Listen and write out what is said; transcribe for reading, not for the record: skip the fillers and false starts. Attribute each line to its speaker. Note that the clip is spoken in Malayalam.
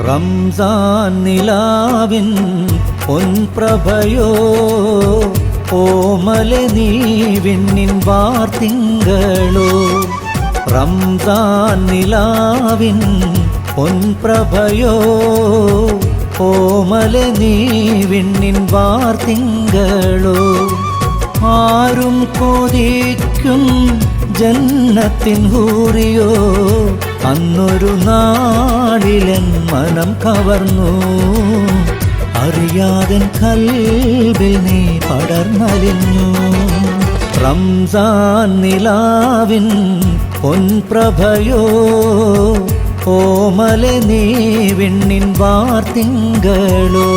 Speaker 1: റംസാൻ നിലാവിൻ പൊൻപ്രഭയോ ഓമലെ നീ വിണ്ണിൻ വാർത്തിങ്കളോ. റംസാൻ നിലാവിൻ പൊൻപ്രഭയോ ഓമലെ നീ വിണ്ണിൻ വാർത്തിങ്കളോ. ആരും കൊതിക്കും ജന്നത്തിൻ ഹൂറിയോ അന്നൊരു നാളിലെൻ മനം കവർന്നു. അറിയാതൻ കൽബിൽ നീ പടർന്നലിഞ്ഞു. റംസാൻ നിലാവിൻ പൊൻപ്രഭയോ ഓമലെ നീ വിണ്ണിൻ വാർത്തിങ്കളോ.